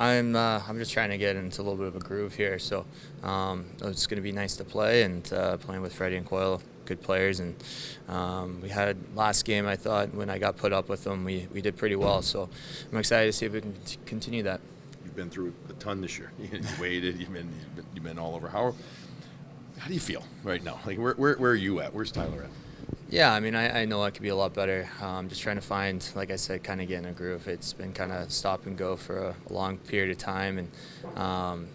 I'm just trying to get into a little bit of a groove here, so it's going to be nice to play and playing with Freddie and Coyle, good players, and we had last game. I thought when I got put up with them, we did pretty well. So I'm excited to see if we can continue that. You've been through a ton this year. You waited. You've been all over. How do you feel right now? Like where are you at? Where's Tyler at? Yeah, I mean, I know I could be a lot better. Just trying to find, like I said, kind of get in a groove. It's been kind of stop and go for a long period of time, and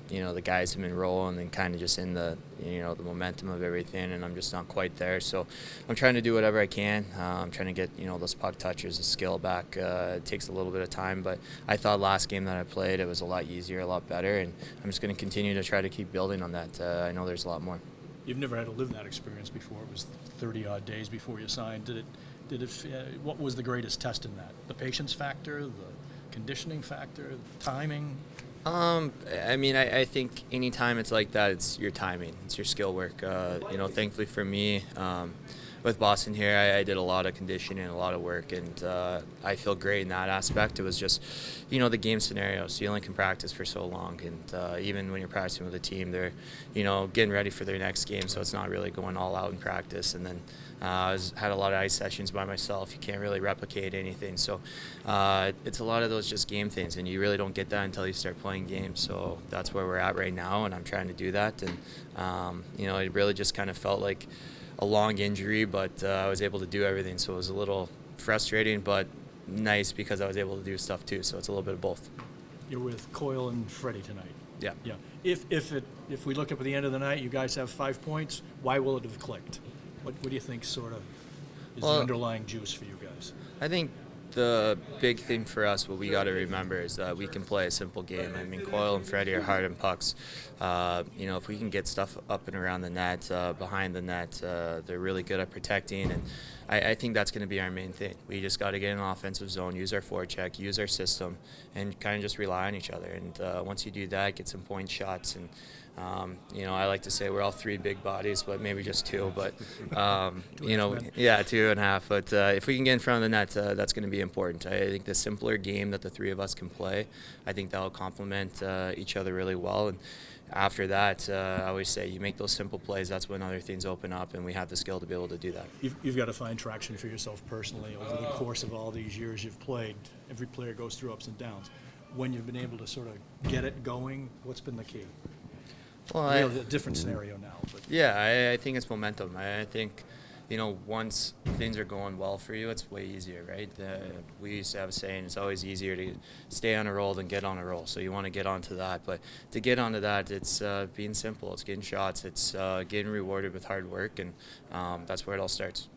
the guys have been rolling and kind of just in the the momentum of everything, and I'm just not quite there. So I'm trying to do whatever I can. I'm trying to get those puck touchers, the skill back. It takes a little bit of time, but I thought last game that I played, it was a lot easier, a lot better, and I'm just going to continue to try to keep building on that. I know there's a lot more. You've never had to live that experience before. It was 30-odd days before you signed. What was the greatest test in that? The patience factor, the conditioning factor, the timing? I mean, I think anytime it's like that, it's your timing, it's your skill work. Thankfully for me, with Boston here, I did a lot of conditioning, a lot of work, and I feel great in that aspect. It was just, the game scenarios. You only can practice for so long, and even when you're practicing with a team, they're, getting ready for their next game, so it's not really going all out in practice. And then I had a lot of ice sessions by myself. You can't really replicate anything, so it's a lot of those just game things, and you really don't get that until you start playing games. So that's where we're at right now, and I'm trying to do that. And it really just kind of felt like a long injury, but I was able to do everything, so it was a little frustrating, but nice because I was able to do stuff too. So it's a little bit of both. You're with Coyle and Freddie tonight. Yeah. Yeah. If we look up at the end of the night, you guys have 5 points. Why will it have clicked? What do you think sort of is the underlying juice for you guys? I think the big thing for us, what we got to remember, is that we can play a simple game. I mean, Coyle and Freddie are hard in pucks. If we can get stuff up and around the net, behind the net, they're really good at protecting, and I think that's going to be our main thing. We just got to get in an offensive zone, use our forecheck, use our system, and kind of just rely on each other. And once you do that, get some point shots. And I like to say we're all 3 big bodies, but maybe just 2. But 2.5. But if we can get in front of the net, that's going to be important. I think the simpler game that the 3 of us can play, I think that will complement each other really well. And after that, I always say you make those simple plays, that's when other things open up, and we have the skill to be able to do that. You've got to find traction for yourself personally over the course of all these years you've played. Every player goes through ups and downs. When you've been able to sort of get it going, what's been the key? Well, a different scenario now. But. Yeah, I think it's momentum. I think, once things are going well for you, it's way easier, right? We used to have a saying, it's always easier to stay on a roll than get on a roll. So you want to get onto that. But to get onto that, it's being simple. It's getting shots. It's getting rewarded with hard work, and that's where it all starts.